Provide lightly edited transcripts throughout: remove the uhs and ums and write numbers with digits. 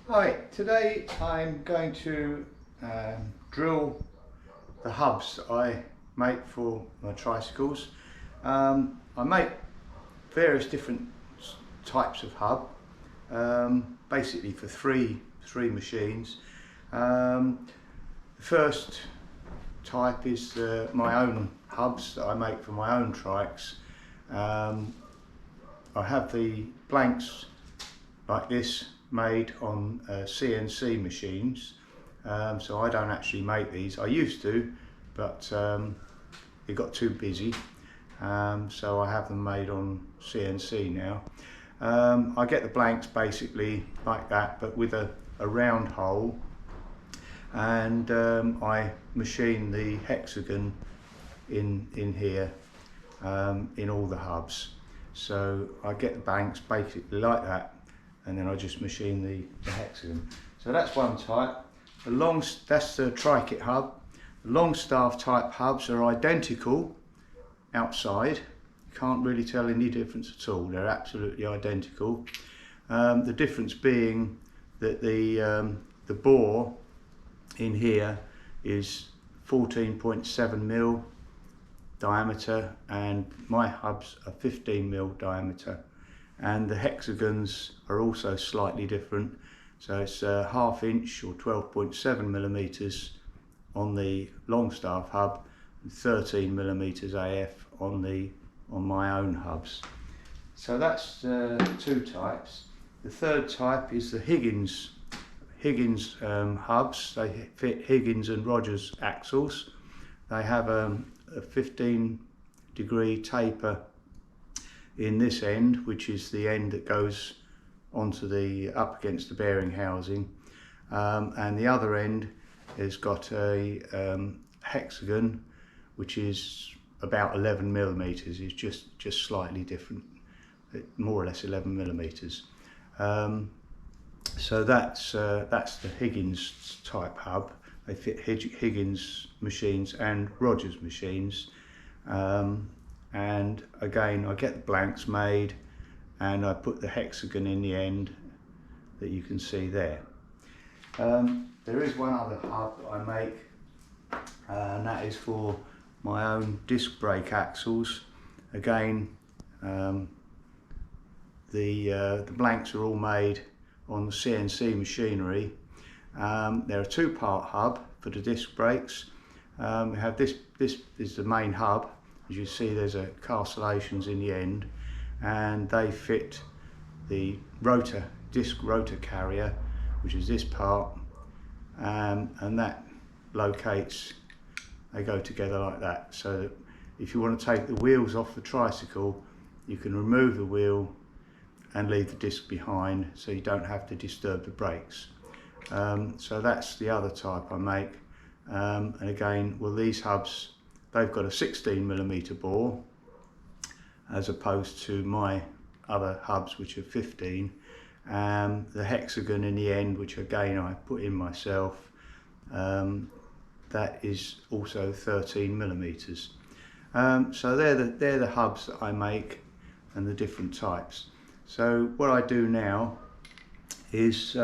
Hi, today I'm going to drill the hubs that I make for my tricycles. I make various different types of hub, basically for three machines. The first type is my own hubs that I make for my own trikes. I have the blanks like this made on CNC machines, so I don't actually make these. I used to, but it got too busy, so I have them made on CNC now. I get the blanks basically like that, but with a round hole, and I machine the hexagon in here, in all the hubs. So I get the blanks basically like that, and then I just machine the hexagon. So that's one type. That's the Trykit hub. The long staff type hubs are identical outside. You can't really tell any difference at all. They're absolutely identical. The difference being that the bore in here is 14.7mm diameter, and my hubs are 15mm diameter, and the hexagons are also slightly different. So it's a 1/2 inch or 12.7mm on the long staff hub, and 13mm AF on my own hubs. So that's two types. The third type is the Higgins hubs. They fit Higgins and Rogers axles. They have a 15-degree taper in this end, which is the end that goes onto up against the bearing housing, and the other end has got a hexagon, which is about 11mm. It's just slightly different, more or less 11mm. So that's the Higgins type hub. They fit Higgins machines and Rogers machines, and again I get the blanks made, and I put the hexagon in the end that you can see there. There is one other hub that I make, and that is for my own disc brake axles. Again, the blanks are all made on the CNC machinery. They're a two-part hub for the disc brakes. We have this is the main hub. As you see, there's a castellations in the end, and they fit the disc rotor carrier, which is this part, and that locates, they go together like that, so that if you want to take the wheels off the tricycle, you can remove the wheel and leave the disc behind, so you don't have to disturb the brakes. So that's the other type I make, and again, well, these hubs, they've got a 16mm bore as opposed to my other hubs, which are 15. The hexagon in the end, which again I put in myself, that is also 13mm. So they're the hubs that I make, and the different types. So what I do now is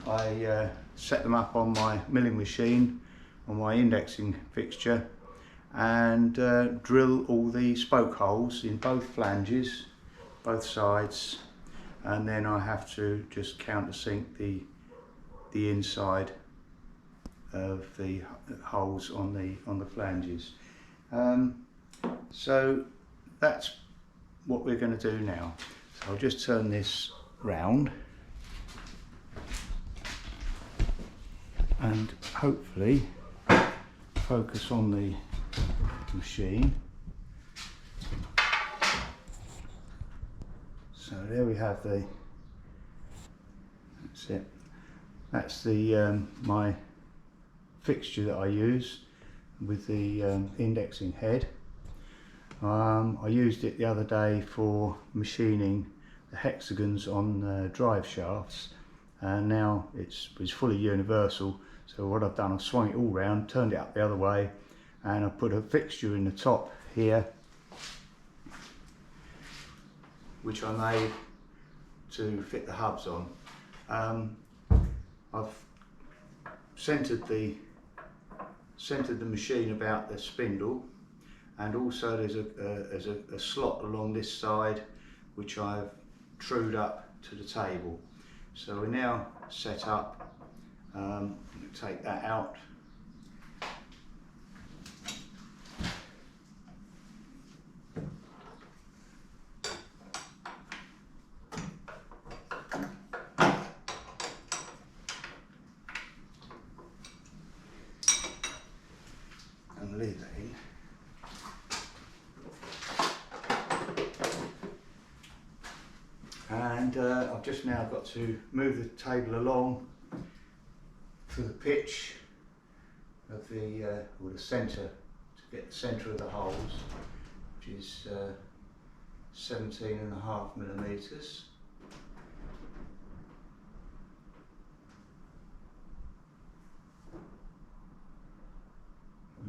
I set them up on my milling machine, on my indexing fixture, and drill all the spoke holes in both flanges, both sides, and then I have to just countersink the inside of the holes on the flanges. So that's what we're going to do now. So I'll just turn this round, and hopefully focus on the machine. So there we have that's it. That's the my fixture that I use with the indexing head. I used it the other day for machining the hexagons on drive shafts, and now it's fully universal. So what I've done, I've swung it all round, turned it up the other way, and I've put a fixture in the top here, which I made to fit the hubs on. I've centered the machine about the spindle, and also there's a slot along this side which I've trued up to the table. So we're now set up. Take that out. And leave that in. And I've just now got to move the table along to the pitch of the or the centre, to get the centre of the holes, which is 17.5 millimetres.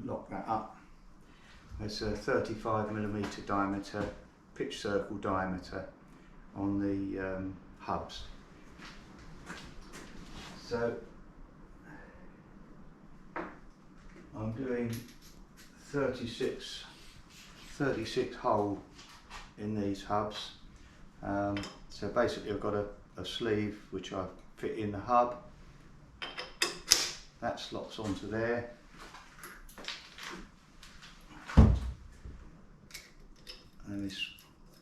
Lock that up. There's a 35 millimetre diameter, pitch circle diameter on the hubs. So I'm doing 36 hole in these hubs. So basically I've got a sleeve which I fit in the hub. That slots onto there. And this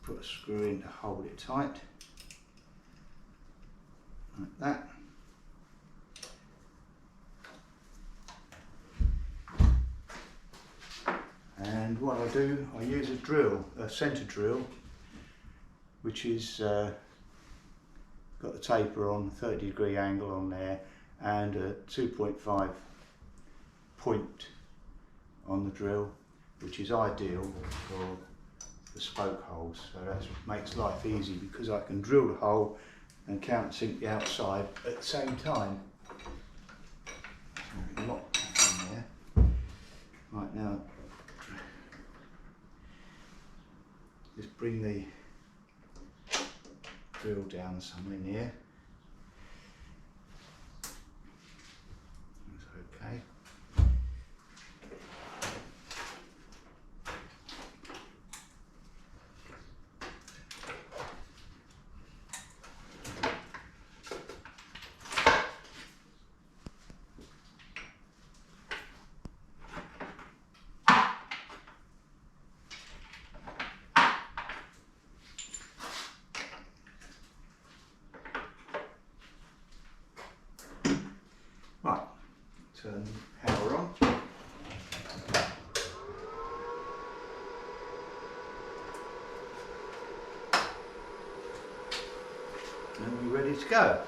put a screw in to hold it tight, like that. And what I do, I use a drill, a centre drill, which is got the taper on, 30-degree angle on there, and a 2.5 point on the drill, which is ideal for the spoke holes. So that makes life easy because I can drill the hole and countersink the outside at the same time. So lock that in there. Right, now just bring the drill down somewhere near. That's okay. Right, turn the power on. And we're ready to go.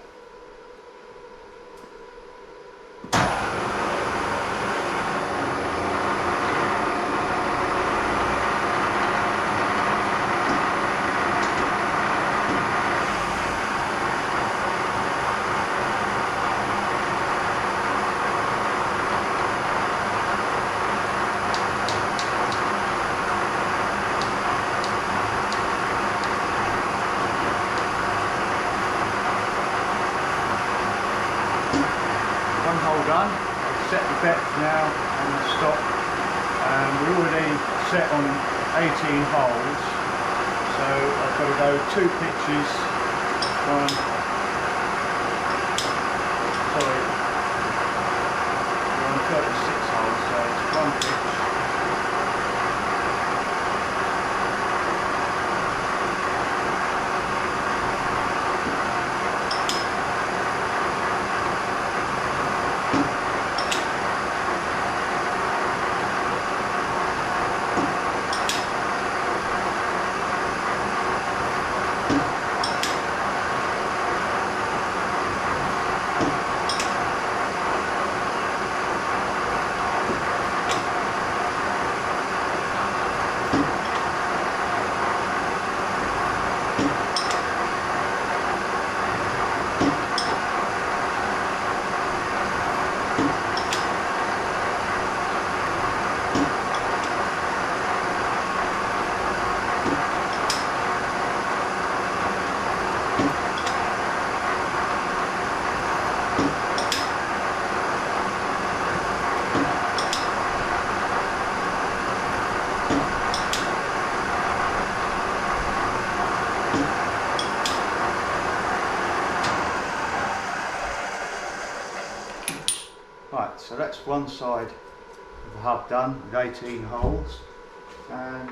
One hole done. I've set the depth now and the stop. We're already set on 18 holes, so I've got to go 2 pitches. We're on 36 holes, so it's 1 pitch. so that's one side of the hub done with 18 holes, and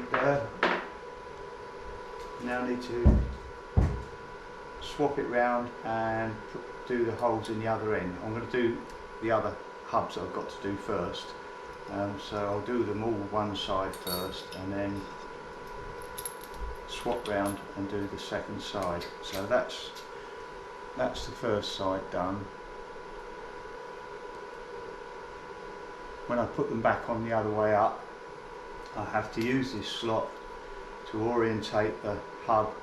now I need to swap it round and do the holes in the other end. I'm going to do the other hubs I've got to do first, so I'll do them all one side first and then swap round and do the second side. So that's the first side done. When I put them back on the other way up, I have to use this slot to orientate the hub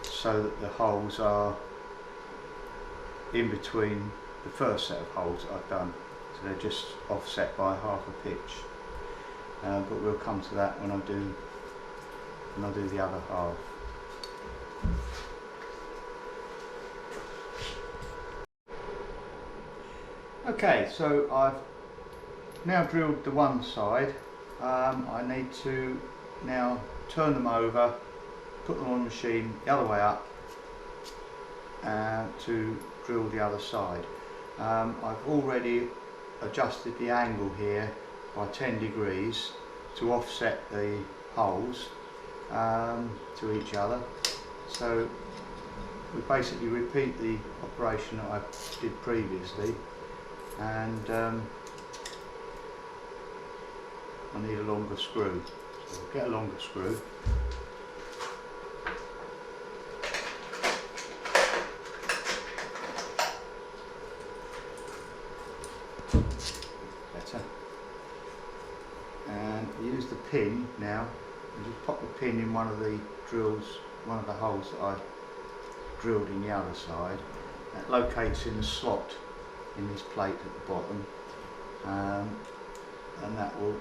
so that the holes are in between the first set of holes that I've done, so they're just offset by half a pitch, but we'll come to that when I do the other half. Okay, so I've now drilled the one side. I need to now turn them over, put them on the machine the other way up to drill the other side. I've already adjusted the angle here by 10 degrees to offset the holes to each other, so we basically repeat the operation that I did previously, and I need a longer screw, so I'll get a longer screw. Better. And use the pin now, and just pop the pin in one of the drills, one of the holes that I drilled in the other side. That locates in the slot in this plate at the bottom, and that will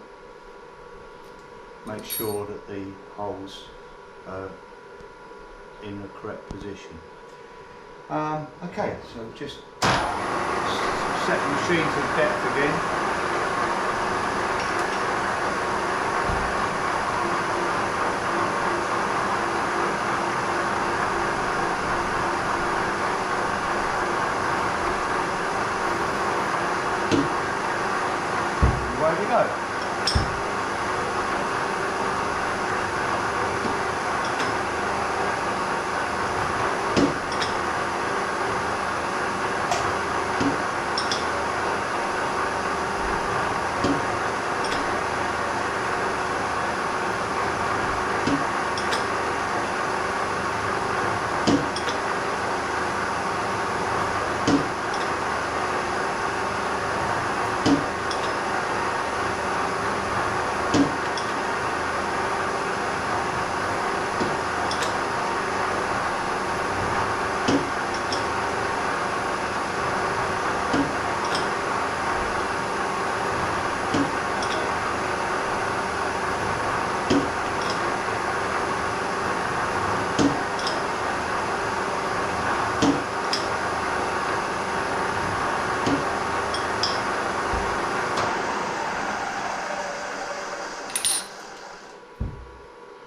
make sure that the holes are in the correct position. Okay, so just set the machine to the depth again. Away we go.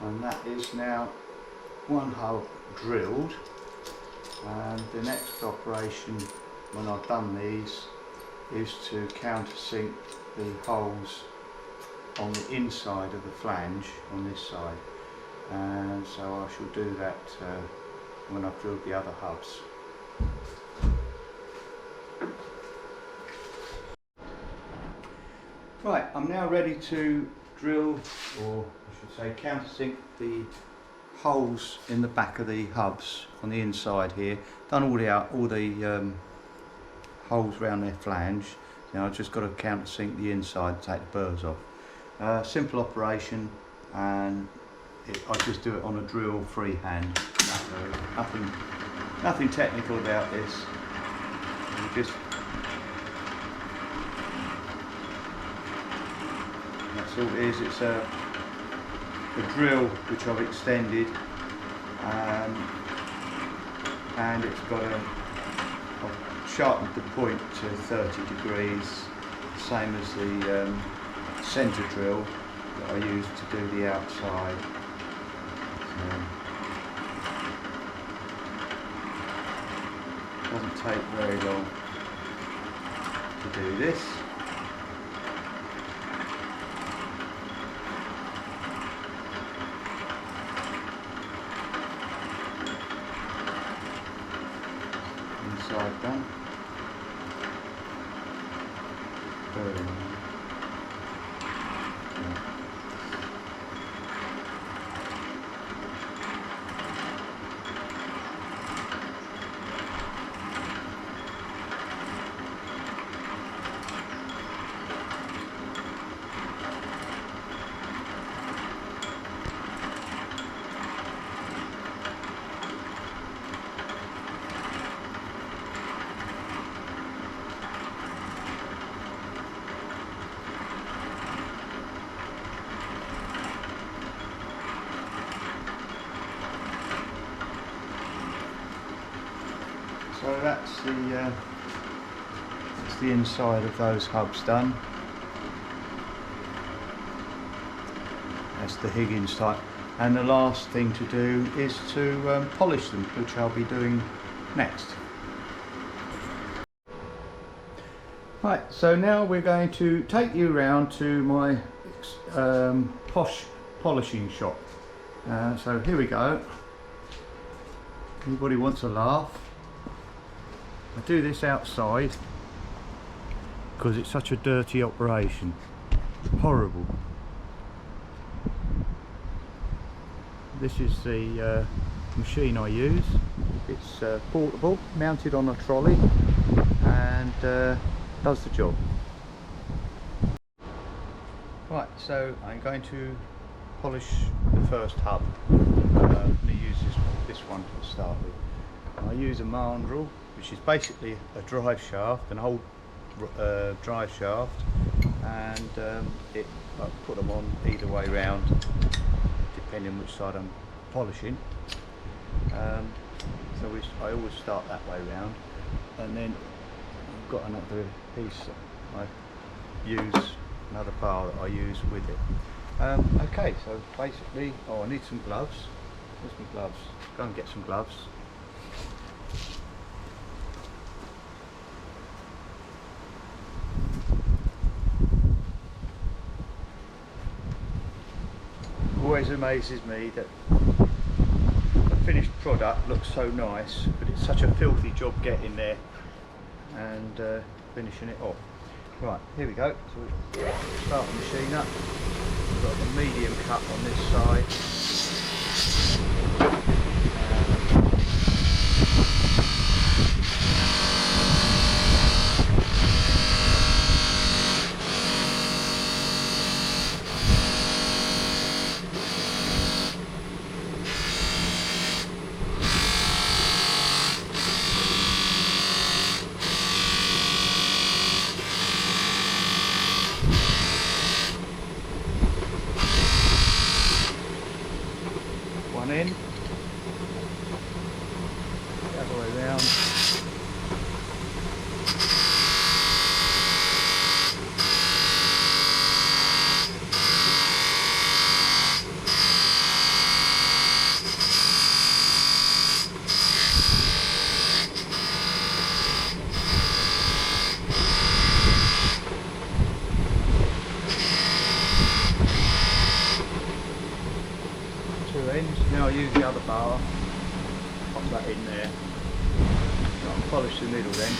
And that is now one hole drilled, and the next operation when I've done these is to countersink the holes on the inside of the flange on this side, and so I shall do that when I've drilled the other hubs. Right, I'm now ready to drill, or I should say countersink, the holes in the back of the hubs on the inside here. Done all the holes around their flange. Now I've just got to countersink the inside, take the burrs off. Simple operation, and I just do it on a drill freehand. Nothing technical about this. That's all it is. It's a drill which I've extended, and it's got I've sharpened the point to 30 degrees, same as the centre drill that I used to do the outside. Doesn't take very long to do this. side done. Boom. So that's the inside of those hubs done. That's the Higgins type, and the last thing to do is to polish them, which I'll be doing next. Right, so now we're going to take you round to my posh polishing shop. So here we go. Anybody wants a laugh? I do this outside because it's such a dirty operation. Horrible. This is the machine I use. It's portable, mounted on a trolley, and does the job. Right, so I'm going to polish the first hub. I'm going to use this one to start with. I use a mandrel, which is basically a drive shaft, an old drive shaft, and I put them on either way round, depending on which side I'm polishing. So I always start that way round, and then I've got another piece I use, another bar that I use with it. Okay, so basically, I need some gloves. Where's my gloves? Go and get some gloves. Always amazes me that the finished product looks so nice, but it's such a filthy job getting there and finishing it off. Right, here we go. So we'll start the machine up. We've got the medium cut on this side. One in, the other way round. Now I use the other bar, pop that in there, I'll polish the middle then.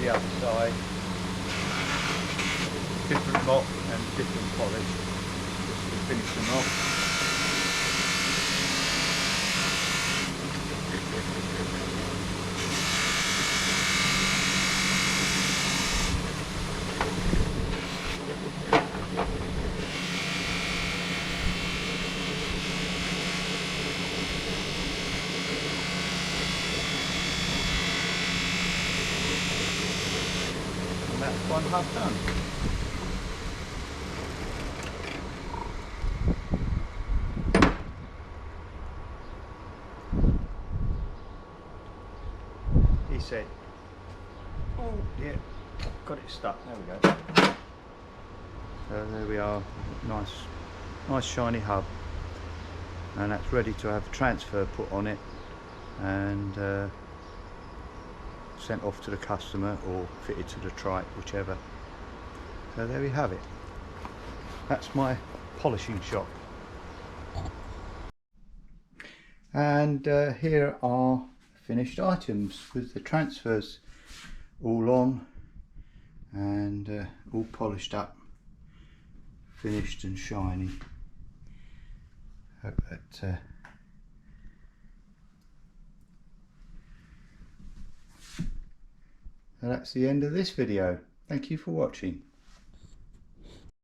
the other side. Different mop and different polish just to finish them off. And that's one half done. He said, oh yeah, got it stuck, there we go. So there we are, nice shiny hub, and that's ready to have a transfer put on it and sent off to the customer or fitted to the trike, whichever. So there we have it. That's my polishing shop. And here are finished items with the transfers all on and all polished up, finished and shiny. Hope that that's the end of this video. Thank you for watching.